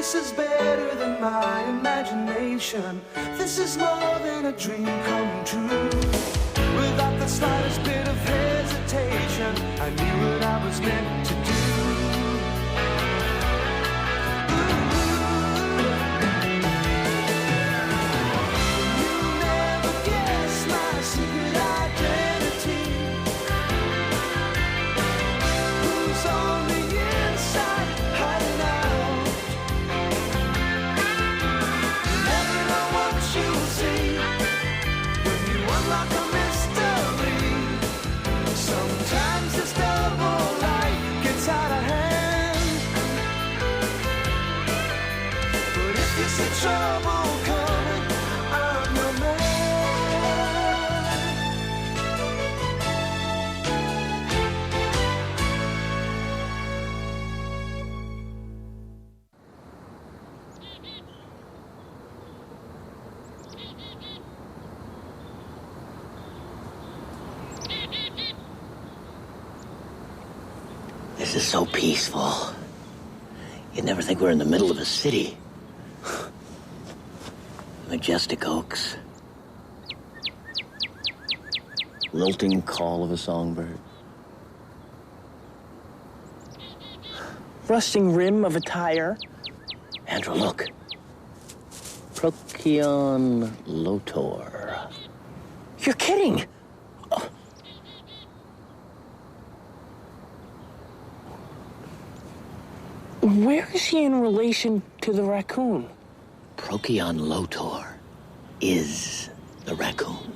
This is better than my imagination. This is more than a dream come true. Without the slightest bit of hesitation, I knew what I was meant to do. You'll never guess my secret identity. Who's on the inside hiding out? Never know what you'll see when you unlock a mystery. Sometimes this double life gets out of hand. But if you see trouble coming, I'm your man. This is so peaceful. You'd never think we're in the middle of a city. Majestic oaks. Lilting call of a songbird. Rusting rim of a tire. Andrew, look. Procyon lotor. You're kidding. Where is he in relation to the raccoon? Procyon lotor is the raccoon.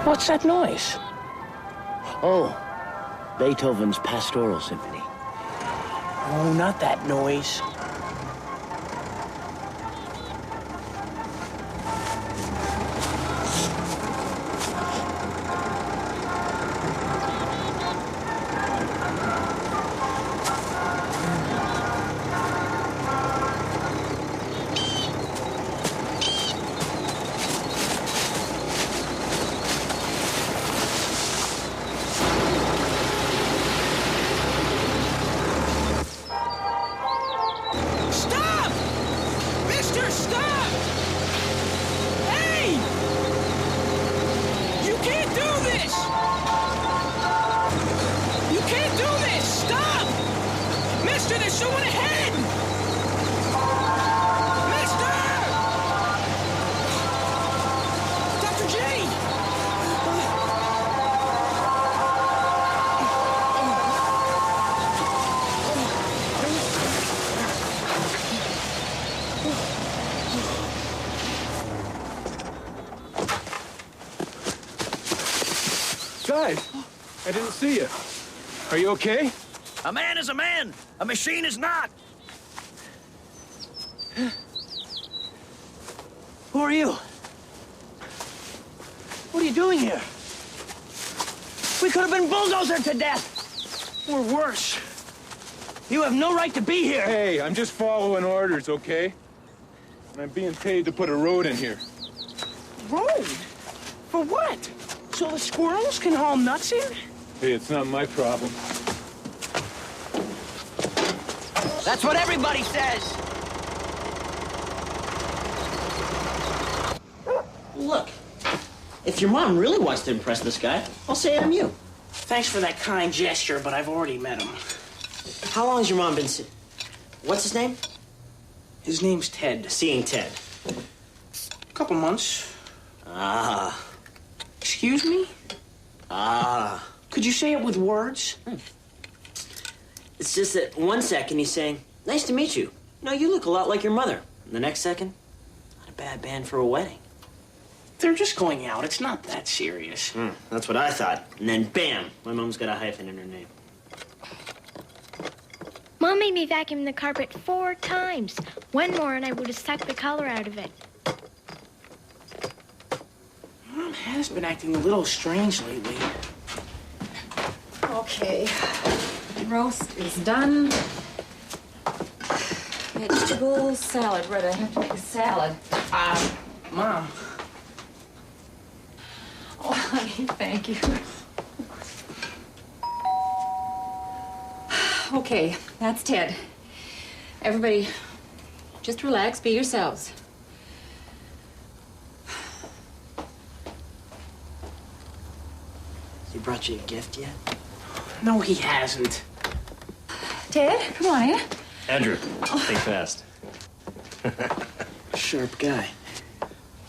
What's that noise? Oh, Beethoven's Pastoral Symphony. Oh, not that noise. Stop! Mister, stop! Hey! You can't do this! You can't do this! Stop! Mister, there's someone ahead! Mister! Dr. J! Guys, I didn't see you. Are you okay? A man is a man. A machine is not. Who are you? What are you doing here? We could have been bulldozed to death. Or worse. You have no right to be here. Hey, I'm just following orders, okay? And I'm being paid to put a road in here. Road? For what? So the squirrels can haul nuts in? Hey, it's not my problem. That's what everybody says. Look, if your mom really wants to impress this guy, I'll say I'm you. Thanks for that kind gesture, but I've already met him. How long has your mom been What's his name? His name's Ted. Seeing Ted. Couple months. Ah. Excuse me? Ah. Could you say it with words? It's just that 1 second he's saying, nice to meet you. No, you look a lot like your mother. And the next second, not a bad band for a wedding. They're just going out. It's not that serious. That's what I thought. And then bam, my mom's got a hyphen in her name. Mom made me vacuum the carpet 4 times. One more and I would have sucked the color out of it. Mom has been acting a little strange lately. Okay. Roast is done. Vegetable salad ready. I have to make a salad. Mom. Thank you. Okay, that's Ted. Everybody, just relax, be yourselves. He brought you a gift yet? No, he hasn't. Ted, come on in. Andrew, think fast. Sharp guy.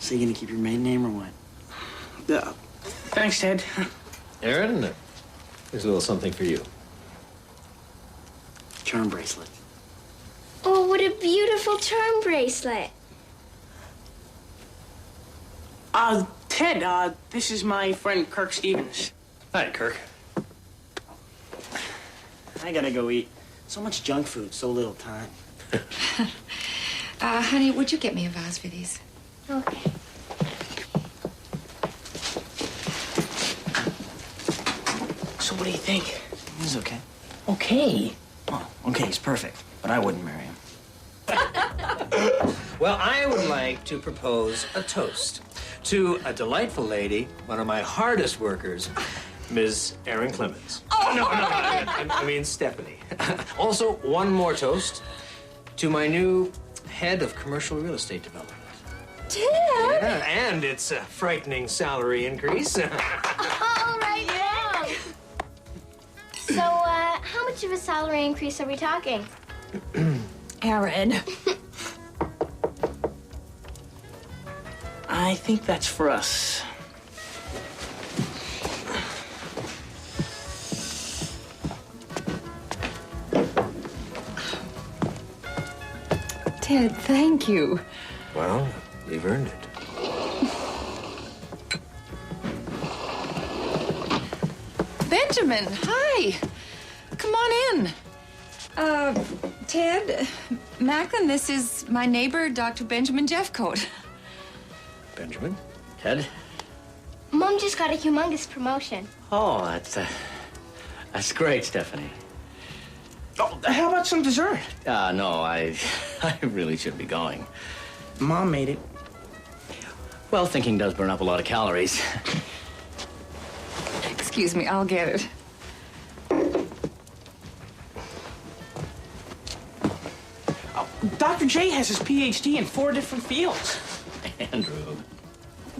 So you gonna keep your maiden name or what? Thanks, Ted. Aaron, here's a little something for you. Charm bracelet. Oh, what a beautiful charm bracelet. Ted, this is my friend Kirk Stevens. Hi, Kirk. I gotta go eat. So much junk food, so little time. Honey, would you get me a vase for these? Okay. So what do you think? He's okay. Okay. Oh, okay, he's perfect. But I wouldn't marry him. Well, I would like to propose a toast to a delightful lady, one of my hardest workers, Ms. Erin Clemens. Oh, no, I mean Stephanie. Also, one more toast to my new head of commercial real estate development. Ted! Yeah, and its a frightening salary increase. All right, Mom. So, how much of a salary increase are we talking? Aaron. I think that's for us. Ted, thank you. Well, we've earned it. Benjamin, hi. Come on in. Ted, Macklin, this is my neighbor, Dr. Benjamin Jeffcoat. Benjamin? Ted? Mom just got a humongous promotion. Oh, that's great, Stephanie. Oh, how about some dessert? No, I really should be going. Mom made it. Well, thinking does burn up a lot of calories. Excuse me, I'll get it. Dr. J has his PhD in 4 different fields. Andrew.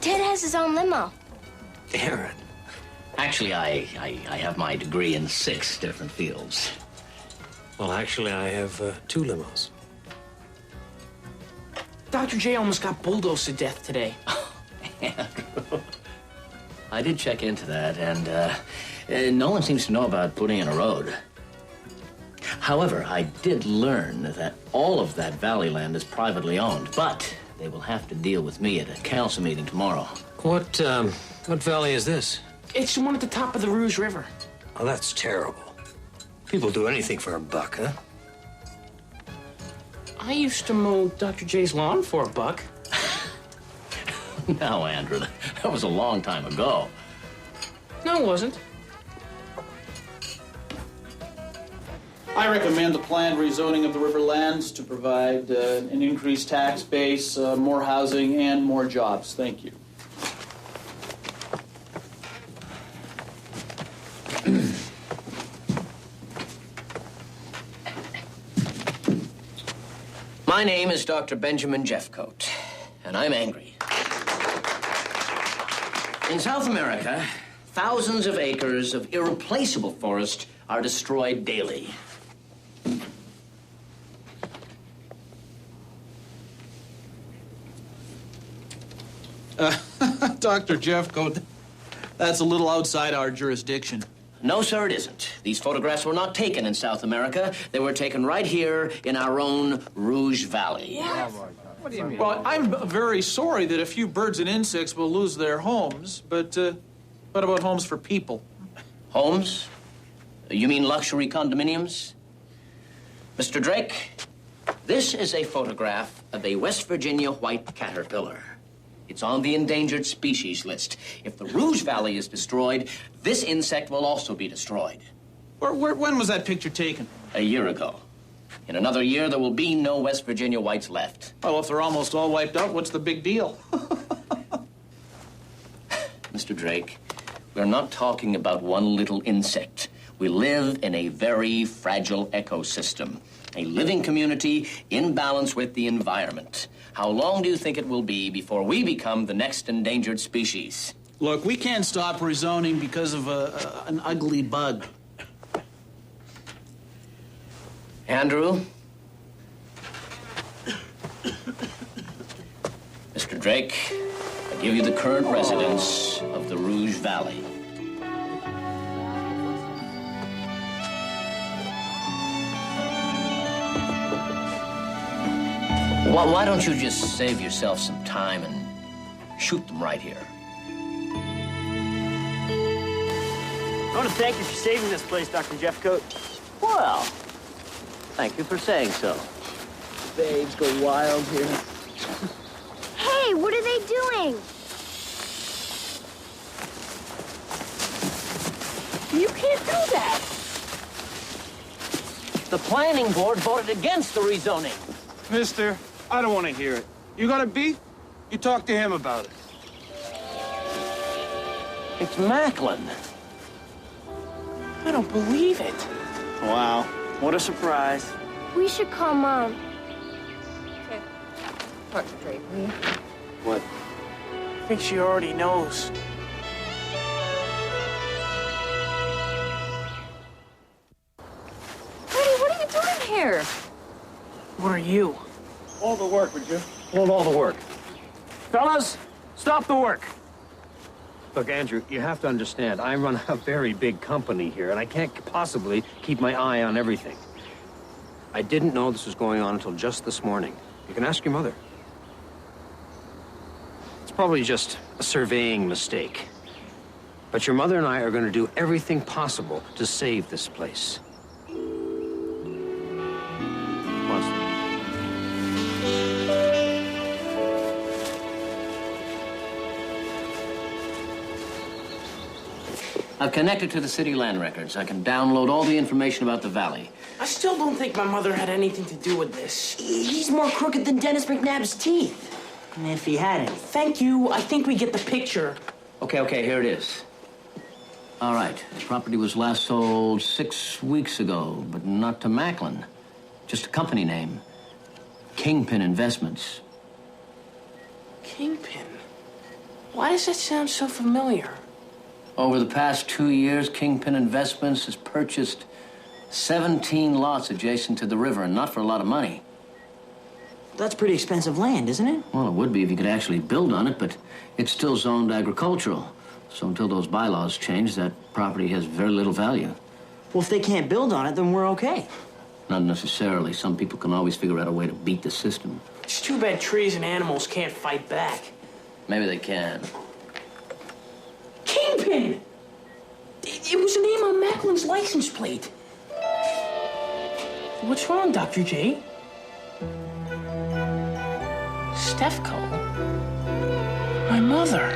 Ted has his own limo. Aaron. Actually, I have my degree in 6 different fields. Well, actually, I have 2 limos. Dr. J almost got bulldozed to death today. Andrew. I did check into that, and no one seems to know about putting in a road. However, I did learn that all of that valley land is privately owned, but they will have to deal with me at a council meeting tomorrow. What valley is this? It's the one at the top of the Rouge River. Oh, that's terrible. People do anything for a buck, huh? I used to mow Dr. J's lawn for $1. No, Andrew, that was a long time ago. No, it wasn't. I recommend the planned rezoning of the river lands to provide an increased tax base, more housing, and more jobs. Thank you. My name is Dr. Benjamin Jeffcoat, and I'm angry. In South America, thousands of acres of irreplaceable forest are destroyed daily. Dr. Jeffcoat, that's a little outside our jurisdiction. No, sir, it isn't. These photographs were not taken in South America. They were taken right here in our own Rouge Valley. What do you mean? Well, I'm very sorry that a few birds and insects will lose their homes, but what about homes for people? Homes? You mean luxury condominiums? Mr. Drake, this is a photograph of a West Virginia white caterpillar. It's on the endangered species list. If the Rouge Valley is destroyed, this insect will also be destroyed. When was that picture taken? A year ago. In another year, there will be no West Virginia whites left. Oh, if they're almost all wiped out, what's the big deal? Mr. Drake, We're not talking about one little insect. We live in a very fragile ecosystem, a living community in balance with the environment. How long do you think it will be before we become the next endangered species? Look, we can't stop rezoning because of an ugly bug. Andrew? Mr. Drake, I give you the current residents of the Rouge Valley. Why don't you just save yourself some time and shoot them right here? I want to thank you for saving this place, Dr. Jeffcoat. Well, thank you for saying so. Babes go wild here. Hey, what are they doing? You can't do that. The planning board voted against the rezoning. Mister, I don't want to hear it. You got a beef? You talk to him about it. It's Macklin. I don't believe it. Wow, what a surprise. We should call Mom. Okay. Talk to Drake, will you? What? I think she already knows. Freddie, what are you doing here? What are you? All the work, would you? Hold all the work. Fellas, stop the work. Look, Andrew, you have to understand, I run a very big company here, and I can't possibly keep my eye on everything. I didn't know this was going on until just this morning. You can ask your mother. It's probably just a surveying mistake. But your mother and I are going to do everything possible to save this place. I've connected to the city land records. I can download all the information about the valley. I still don't think my mother had anything to do with this. He's more crooked than Dennis McNabb's teeth. And if he had any. Thank you. I think we get the picture. Okay, here it is. All right, the property was last sold 6 weeks ago, but not to Macklin. Just a company name. Kingpin Investments. Kingpin? Why does that sound so familiar? Over the past 2 years, Kingpin Investments has purchased 17 lots adjacent to the river, and not for a lot of money. That's pretty expensive land, isn't it? Well, it would be if you could actually build on it, but it's still zoned agricultural. So until those bylaws change, that property has very little value. Well, if they can't build on it, then we're okay. Not necessarily. Some people can always figure out a way to beat the system. It's too bad trees and animals can't fight back. Maybe they can. Kingpin! It was the name on Macklin's license plate. What's wrong, Dr. J? Stefco? My mother.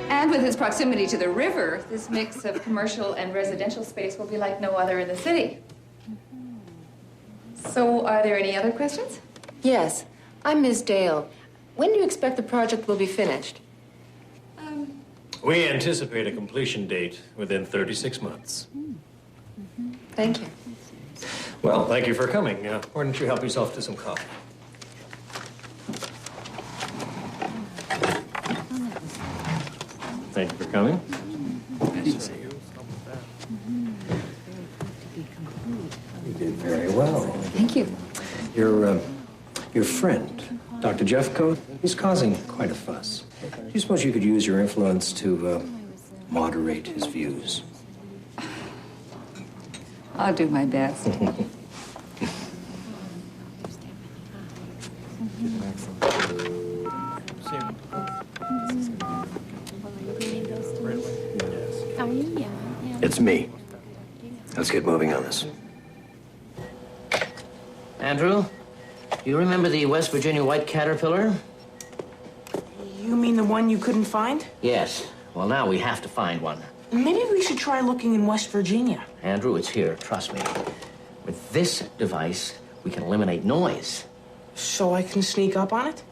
And with its proximity to the river, this mix of commercial and residential space will be like no other in the city. So, are there any other questions? Yes. I'm Ms. Dale. When do you expect the project will be finished? We anticipate a completion date within 36 months. Thank you. Well, thank you for coming. Why don't you help yourself to some coffee? Thank you for coming. Nice to see you. You did very well. Thank you. Your friend, Dr. Jeffcoat, he's causing quite a fuss. Do you suppose you could use your influence to moderate his views? I'll do my best. It's me. Let's get moving on this. Andrew, do you remember the West Virginia white caterpillar? You mean the one you couldn't find? Yes. Well, now we have to find one. Maybe we should try looking in West Virginia. Andrew, it's here. Trust me. With this device, we can eliminate noise. So I can sneak up on it?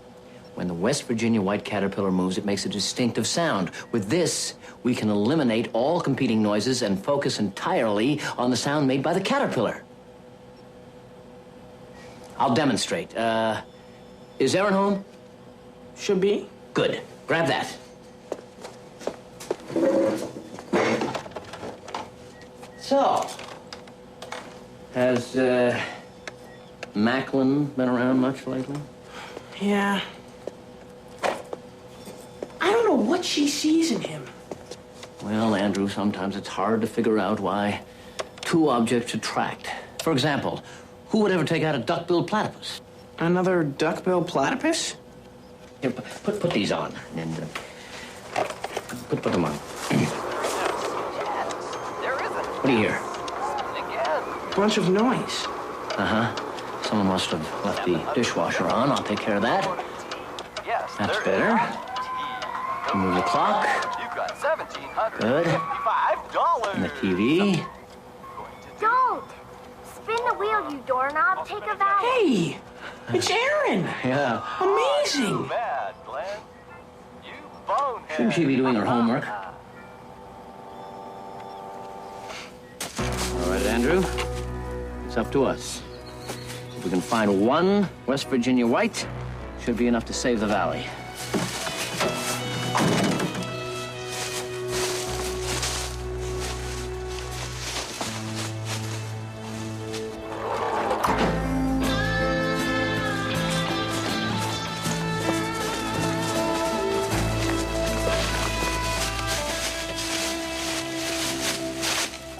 When the West Virginia white caterpillar moves, it makes a distinctive sound. With this, we can eliminate all competing noises and focus entirely on the sound made by the caterpillar. I'll demonstrate. Is Aaron home? Should be. Good. Grab that. So, has, Macklin been around much lately? Yeah. I don't know what she sees in him. Well, Andrew, sometimes it's hard to figure out why two objects attract. For example, who would ever take out a duck-billed platypus? Another duck-billed platypus? Here, put these on, and put them on. What do you hear? Bunch of noise. Uh-huh. Someone must have left the dishwasher on. I'll take care of that. That's better. Move the clock. Good. And the TV. Don't! Spin the wheel, you doorknob. Take a vow. Hey! It's Aaron! Yeah. Amazing! Shouldn't she be doing her homework? All right, Andrew. It's up to us. If we can find one West Virginia white, should be enough to save the valley.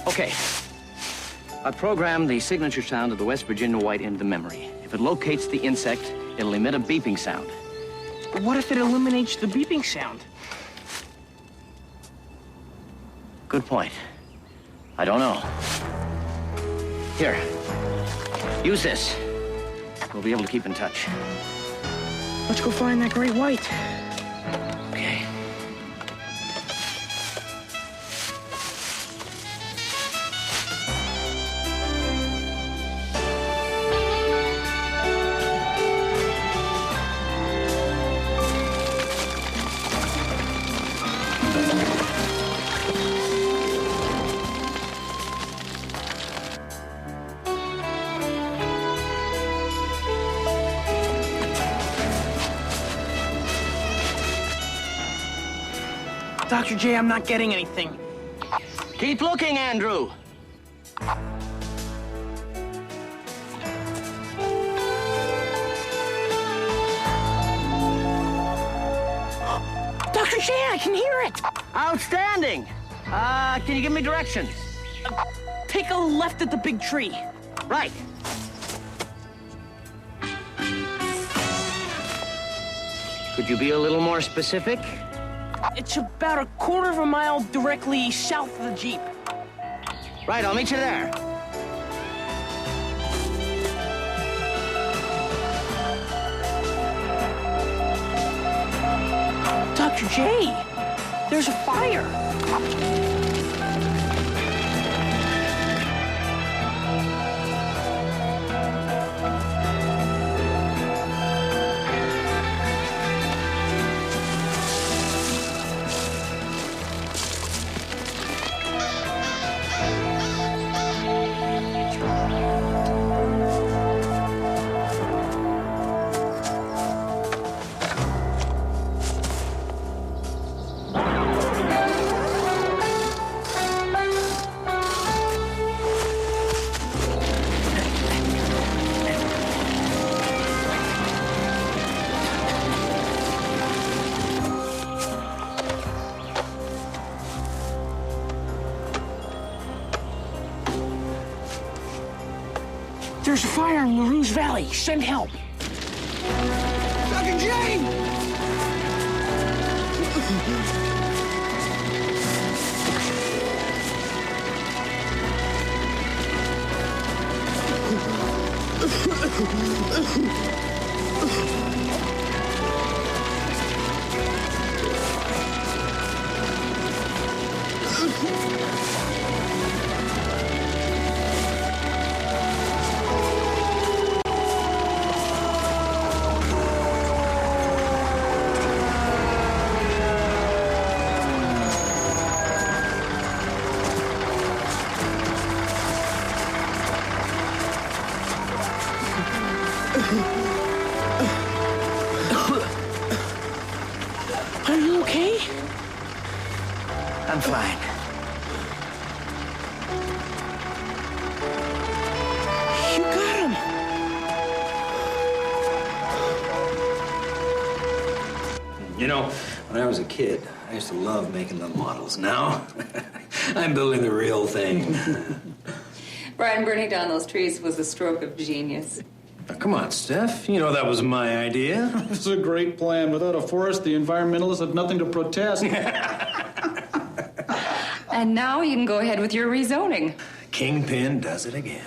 Okay. I programmed the signature sound of the West Virginia white into the memory. If it locates the insect, it'll emit a beeping sound. What if it eliminates the beeping sound? Good point. I don't know. Here. Use this. We'll be able to keep in touch. Let's go find that great white. Okay. Dr. J, I'm not getting anything. Keep looking, Andrew. Dr. J, I can hear it! Outstanding. Can you give me directions? Take a left at the big tree. Right. Could you be a little more specific? It's about a quarter of a mile directly south of the Jeep. Right, I'll meet you there. Dr. J, there's a fire. There's a fire in LaRue's Valley. Send help. Dr. J! I'm fine. You got him. You know, when I was a kid, I used to love making the models. Now, I'm building the real thing. Brian, burning down those trees was a stroke of genius. Now, come on, Steph. You know that was my idea. It's a great plan. Without a forest, the environmentalists have nothing to protest. And now you can go ahead with your rezoning. Kingpin does it again.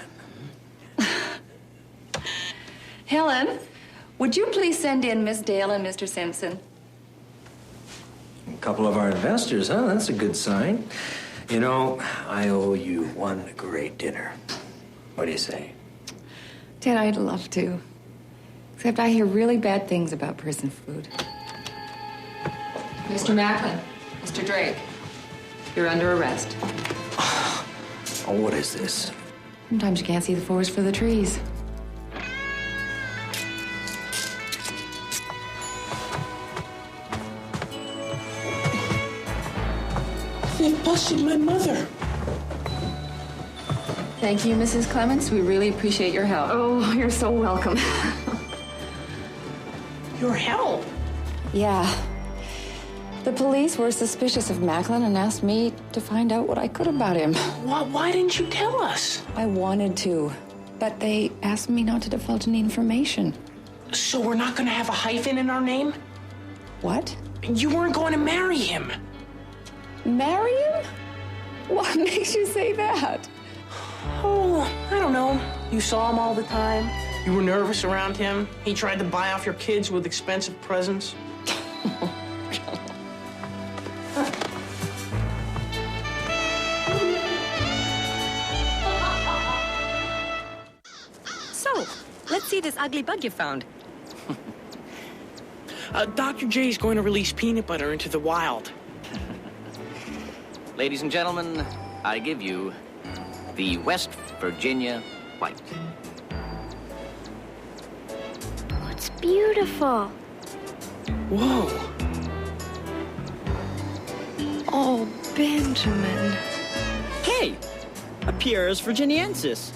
Helen, would you please send in Miss Dale and Mr. Simpson? A couple of our investors, huh? That's a good sign. You know, I owe you one great dinner. What do you say? Ted, I'd love to. Except I hear really bad things about prison food. Mr. Macklin, Mr. Drake, you're under arrest. Oh, what is this? Sometimes you can't see the forest for the trees. They busted my mother. Thank you, Mrs. Clements. We really appreciate your help. Oh, you're so welcome. Your help? Yeah. The police were suspicious of Macklin and asked me to find out what I could about him. Why didn't you tell us? I wanted to, but they asked me not to divulge any information. So we're not gonna have a hyphen in our name? What? You weren't going to marry him. Marry him? What makes you say that? Oh, I don't know. You saw him all the time. You were nervous around him. He tried to buy off your kids with expensive presents. So, let's see this ugly bug you found. Dr. J's going to release peanut butter into the wild. Ladies and gentlemen, I give you the West Virginia White. It's beautiful. Whoa. Oh, Benjamin. Hey, a Pieris virginiensis.